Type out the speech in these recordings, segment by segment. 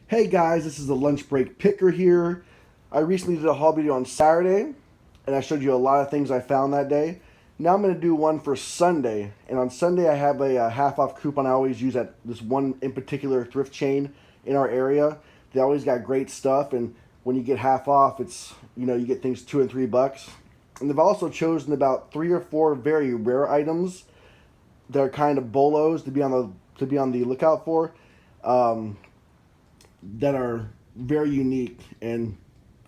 Hey guys, this is the lunch break picker here. I recently did a haul video on Saturday and I showed you a lot of things I found that day. Now I'm going to do one for Sunday. And on Sunday I have a half off coupon I always use at this one in particular thrift chain in our area. They always got great stuff, and when you get half off, it's, you get things $2 and $3. And they've also chosen about 3 or 4 very rare items that are kind of bolos to be on the lookout for. Um, that are very unique, and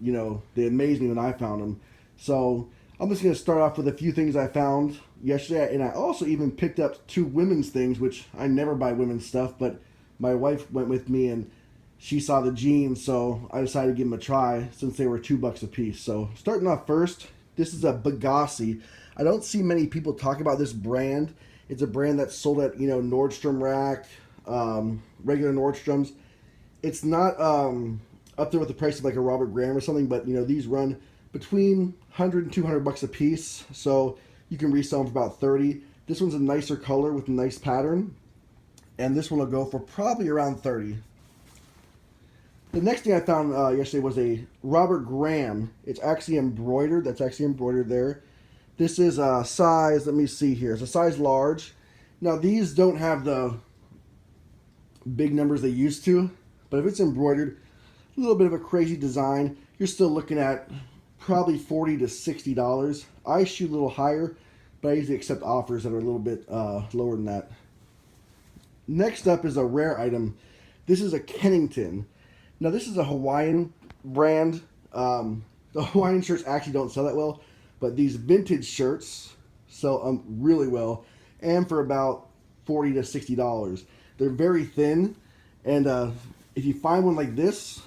they amazed me when I found them. So I'm just going to start off with a few things I found yesterday, and I also even picked up 2 women's things, which I never buy women's stuff, but my wife went with me and she saw the jeans, so I decided to give them a try since they were $2 a piece. So starting off first, this is a Bugatti. I don't see many people talk about this brand. It's a brand that's sold at Nordstrom Rack, regular Nordstroms. It's not up there with the price of like a Robert Graham or something, but these run between 100 and $200 a piece, so you can resell them for about 30. This one's a nicer color with a nice pattern, and this one will go for probably around 30. The next thing I found yesterday was a Robert Graham. It's actually embroidered. That's actually embroidered there. This is a size, let me see here. It's a size large. Now these don't have the big numbers they used to, but if it's embroidered, a little bit of a crazy design, you're still looking at probably $40 to $60. I shoot a little higher, but I usually accept offers that are a little bit lower than that. Next up is a rare item. This is a Kennington. Now this is a Hawaiian brand. The Hawaiian shirts actually don't sell that well, but these vintage shirts sell really well, and for about $40 to $60. They're very thin, and if you find one like this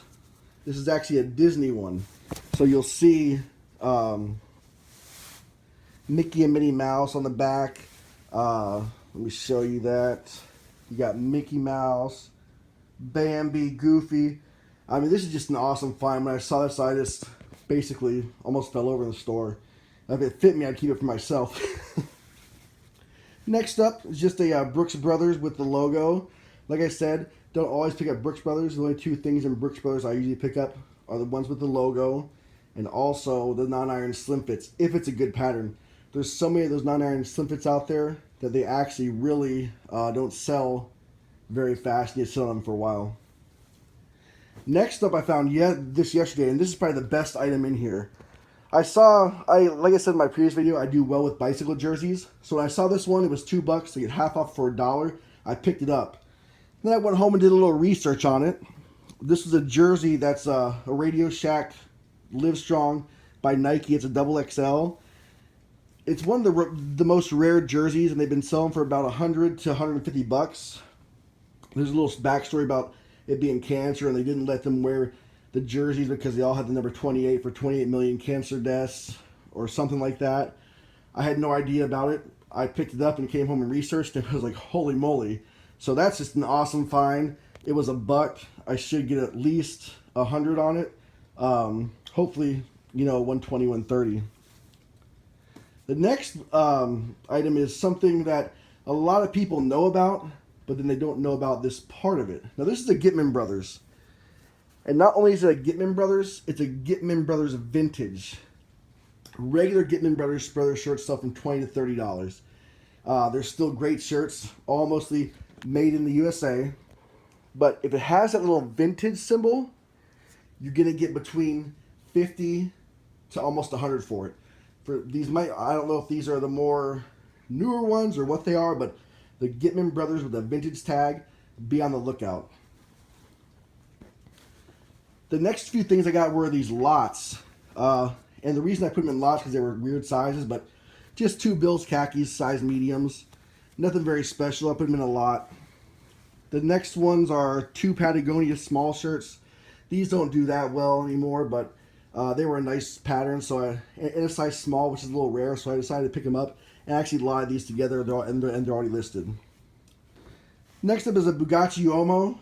is actually a Disney one. So you'll see Mickey and Minnie Mouse on the back. Let me show you that. You got Mickey Mouse, Bambi, Goofy. I mean, this is just an awesome find. When I saw this, I just basically almost fell over in the store. If it fit me, I'd keep it for myself. Next up is just a Brooks Brothers with the logo. Like I said, don't always pick up Brooks Brothers. The only 2 things in Brooks Brothers I usually pick up are the ones with the logo and also the non-iron slim fits, if it's a good pattern. There's so many of those non-iron slim fits out there that they actually really don't sell very fast. You sell them for a while. Next up, I found this yesterday, and this is probably the best item in here. Like I said in my previous video, I do well with bicycle jerseys. So when I saw this one, it was $2 to get half off for $1. I picked it up. Then I went home and did a little research on it. This is a jersey that's a Radio Shack Live Strong by Nike. It's a double XL. It's one of the most rare jerseys, and they've been selling for about $100 to $150. There's a little backstory about it being cancer, and they didn't let them wear the jerseys because they all had the number 28 for 28 million cancer deaths or something like that. I had no idea about it. I picked it up and came home and researched it. I was like, holy moly. So that's just an awesome find. It was $1. I should get at least 100 on it. Hopefully, 120, 130. The next item is something that a lot of people know about, but then they don't know about this part of it. Now this is a Gitman Brothers. And not only is it a Gitman Brothers, it's a Gitman Brothers vintage. Regular Gitman Brothers shirts sell from $20 to $30. They're still great shirts, all mostly made in the USA. But if it has that little vintage symbol, you're gonna get between 50 to almost 100 for it. I don't know if these are the more newer ones or what they are, but the Gitman Brothers with the vintage tag, be on the lookout. The next few things I got were these lots. And the reason I put them in lots because they were weird sizes, but just 2 Bills khakis, size mediums. Nothing very special. I put them in a lot. The next ones are 2 Patagonia small shirts. These don't do that well anymore, but they were a nice pattern. So in a size small, which is a little rare, so I decided to pick them up and actually lie these together, and they're already listed. Next up is a Bugatti Uomo.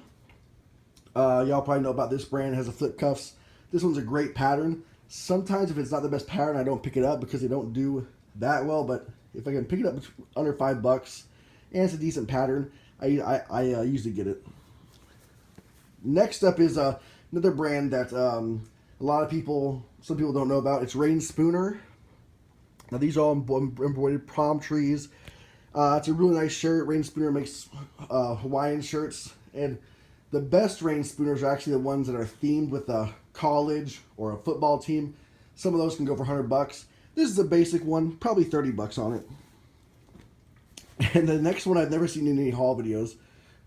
Y'all probably know about this brand. It has the flip cuffs. This one's a great pattern. Sometimes if it's not the best pattern, I don't pick it up because they don't do that well. But if I can pick it up under $5 and it's a decent pattern, I usually get it. Next up is another brand that a lot of people, some people don't know about. It's Rain Spooner. Now these are all embroidered palm trees. It's a really nice shirt. Rain Spooner makes Hawaiian shirts, and the best Rain Spooners are actually the ones that are themed with a college or a football team. Some of those can go for $100. This is a basic one, probably $30 on it. And the next one I've never seen in any haul videos,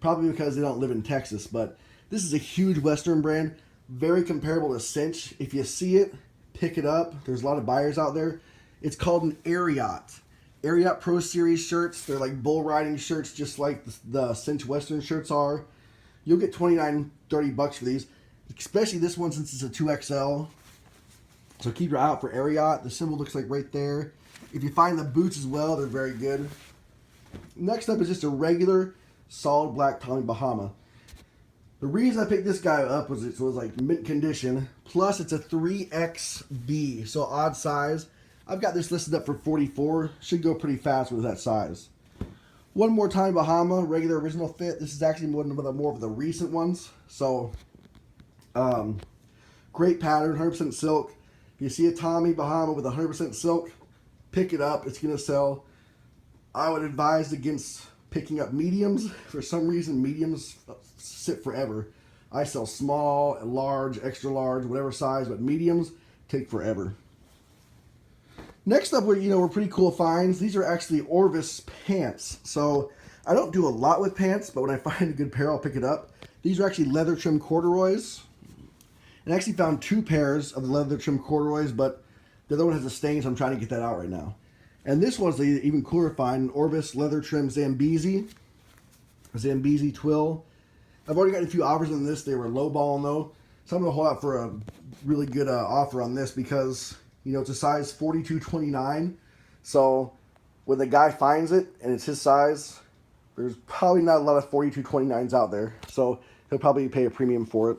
probably because they don't live in Texas, but this is a huge Western brand, very comparable to Cinch. If you see it, pick it up. There's a lot of buyers out there. It's called an Ariat. Ariat Pro Series shirts. They're like bull riding shirts, just like the Cinch Western shirts are. You'll get $29, $30 for these, especially this one since it's a 2XL. So keep your eye out for Ariat. The symbol looks like right there. If you find the boots as well, they're very good. Next up is just a regular solid black Tommy Bahama. The reason I picked this guy up was it was like mint condition. Plus it's a 3XB, so odd size. I've got this listed up for $44. Should go pretty fast with that size. One more Tommy Bahama, regular original fit. This is actually one of the more of the recent ones. So, great pattern, 100% silk. If you see a Tommy Bahama with 100% silk, pick it up. It's going to sell. I would advise against picking up mediums. For some reason, mediums sit forever. I sell small, large, extra large, whatever size, but mediums take forever. Next up, we're pretty cool finds. These are actually Orvis pants. So I don't do a lot with pants, but when I find a good pair, I'll pick it up. These are actually leather trim corduroys. And I actually found 2 pairs of the leather trim corduroys, but the other one has a stain, so I'm trying to get that out right now. And this one's the even cooler find, Orvis leather trim Zambezi twill. I've already gotten a few offers on this. They were lowballing though, so I'm gonna hold out for a really good offer on this because it's a size 42-29. So when the guy finds it and it's his size, there's probably not a lot of 42-29s out there. So he'll probably pay a premium for it.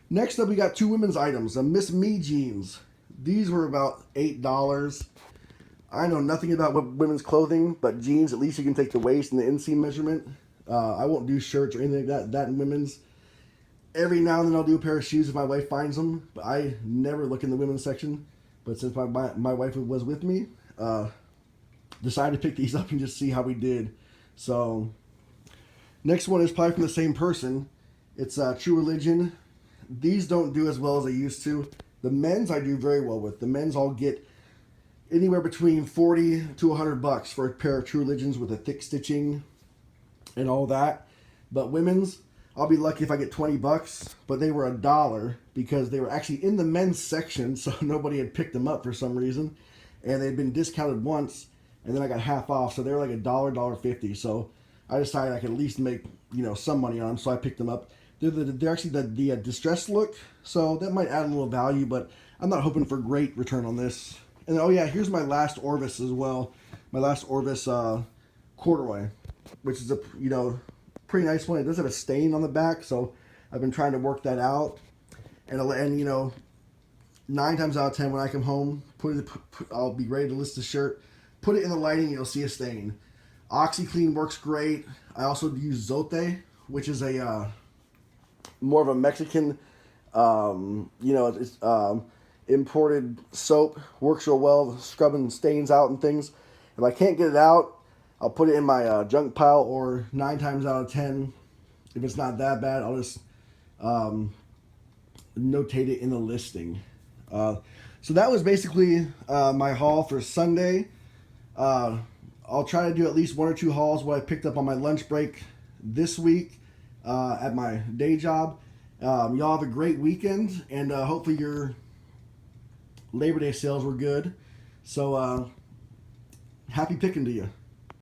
Next up, we got 2 women's items. A Miss Me jeans. These were about $8. I know nothing about women's clothing, but jeans, at least you can take the waist and the inseam measurement. I won't do shirts or anything like that in women's. Every now and then I'll do a pair of shoes if my wife finds them, but I never look in the women's section. But since my wife was with me, decided to pick these up and just see how we did. So, next one is probably from the same person. It's True Religion. These don't do as well as they used to. The men's I do very well with. The men's I'll get anywhere between $40 to $100 for a pair of True Religions with a thick stitching and all that. But women's, I'll be lucky if I get $20, but they were $1 because they were actually in the men's section, so nobody had picked them up for some reason, and they'd been discounted once, and then I got half off, so they were like $1, $1.50. So I decided I could at least make some money on them, so I picked them up. They're actually the distressed look, so that might add a little value, but I'm not hoping for great return on this. And oh yeah, here's my last Orvis as well. My last Orvis corduroy, which is a pretty nice one. It does have a stain on the back, so I've been trying to work that out. And 9 times out of 10 when I come home, I'll be ready to list the shirt. Put it in the lighting, you'll see a stain. OxyClean works great. I also use Zote, which is a more of a Mexican, imported soap. Works real well, scrubbing stains out and things. If I can't get it out, I'll put it in my junk pile, or 9 times out of 10, if it's not that bad, I'll just notate it in the listing. So that was basically my haul for Sunday. I'll try to do at least 1 or 2 hauls what I picked up on my lunch break this week at my day job. Y'all have a great weekend, and hopefully your Labor Day sales were good. So happy picking to you.